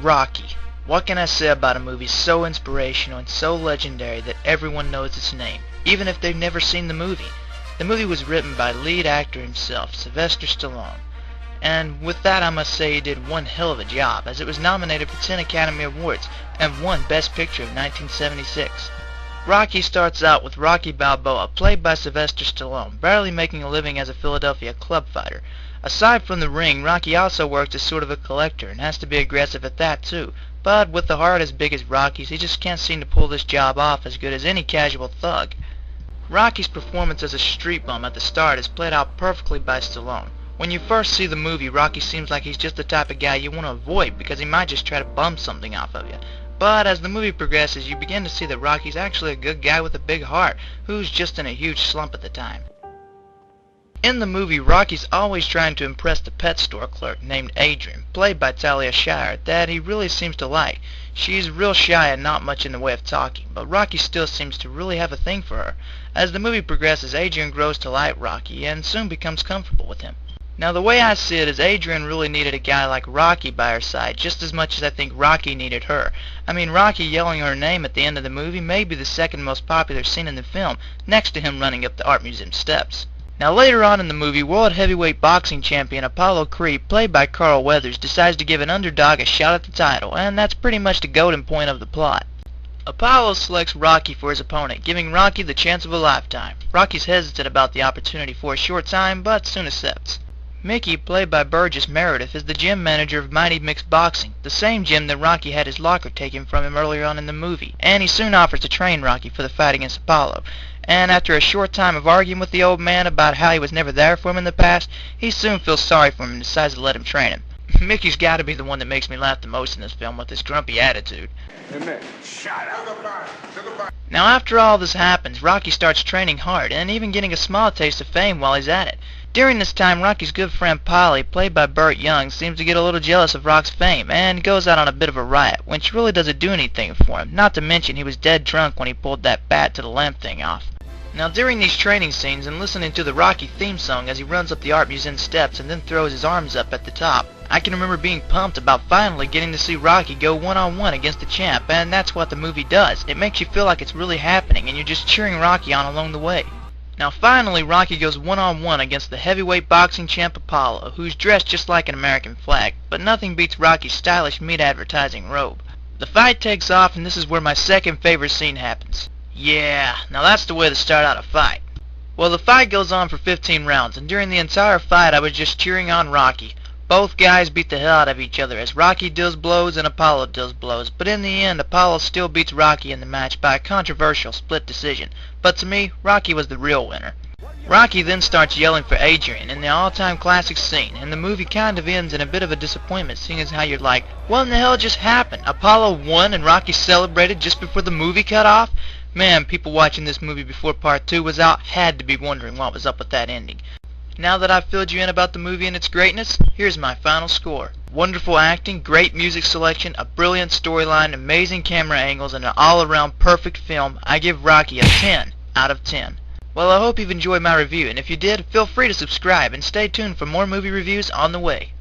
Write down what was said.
Rocky. What can I say about a movie so inspirational and so legendary that everyone knows its name, even if they've never seen the movie? The movie was written by lead actor himself, Sylvester Stallone. And with that, I must say he did one hell of a job, as it was nominated for 10 Academy Awards and won Best Picture of 1976. Rocky starts out with Rocky Balboa, played by Sylvester Stallone, barely making a living as a Philadelphia club fighter. Aside from the ring, Rocky also works as sort of a collector and has to be aggressive at that too. But with a heart as big as Rocky's, he just can't seem to pull this job off as good as any casual thug. Rocky's performance as a street bum at the start is played out perfectly by Stallone. When you first see the movie, Rocky seems like he's just the type of guy you want to avoid because he might just try to bum something off of you. But as the movie progresses, you begin to see that Rocky's actually a good guy with a big heart, who's just in a huge slump at the time. In the movie, Rocky's always trying to impress the pet store clerk named Adrian, played by Talia Shire, that he really seems to like. She's real shy and not much in the way of talking, but Rocky still seems to really have a thing for her. As the movie progresses, Adrian grows to like Rocky and soon becomes comfortable with him. Now the way I see it is Adrian really needed a guy like Rocky by her side just as much as I think Rocky needed her. I mean, Rocky yelling her name at the end of the movie may be the second most popular scene in the film, next to him running up the art museum steps. Now later on in the movie, World Heavyweight Boxing Champion Apollo Creed, played by Carl Weathers, decides to give an underdog a shot at the title, and that's pretty much the golden point of the plot. Apollo selects Rocky for his opponent, giving Rocky the chance of a lifetime. Rocky's hesitant about the opportunity for a short time, but soon accepts. Mickey, played by Burgess Meredith, is the gym manager of Mighty Mixed Boxing, the same gym that Rocky had his locker taken from him earlier on in the movie, and he soon offers to train Rocky for the fight against Apollo. And after a short time of arguing with the old man about how he was never there for him in the past, he soon feels sorry for him and decides to let him train him. Mickey's got to be the one that makes me laugh the most in this film with his grumpy attitude. Shut up. Now after all this happens, Rocky starts training hard and even getting a small taste of fame while he's at it. During this time, Rocky's good friend Polly, played by Burt Young, seems to get a little jealous of Rock's fame and goes out on a bit of a riot, which really doesn't do anything for him, not to mention he was dead drunk when he pulled that bat to the lamp thing off. Now during these training scenes and listening to the Rocky theme song as he runs up the art museum steps and then throws his arms up at the top, I can remember being pumped about finally getting to see Rocky go one-on-one against the champ, and that's what the movie does. It makes you feel like it's really happening and you're just cheering Rocky on along the way. Now finally, Rocky goes one-on-one against the heavyweight boxing champ Apollo, who's dressed just like an American flag, but nothing beats Rocky's stylish meat advertising robe. The fight takes off, and this is where my second favorite scene happens. Yeah, now that's the way to start out a fight. Well, the fight goes on for 15 rounds, and during the entire fight I was just cheering on Rocky. Both guys beat the hell out of each other as Rocky deals blows and Apollo deals blows, but in the end Apollo still beats Rocky in the match by a controversial split decision. But to me, Rocky was the real winner. Rocky then starts yelling for Adrian in the all-time classic scene, and the movie kind of ends in a bit of a disappointment, seeing as how you're like, what in the hell just happened? Apollo won and Rocky celebrated just before the movie cut off? Man, people watching this movie before part 2 was out had to be wondering what was up with that ending. Now that I've filled you in about the movie and its greatness, here's my final score. Wonderful acting, great music selection, a brilliant storyline, amazing camera angles, and an all-around perfect film. I give Rocky a 10 out of 10. Well, I hope you've enjoyed my review, and if you did, feel free to subscribe and stay tuned for more movie reviews on the way.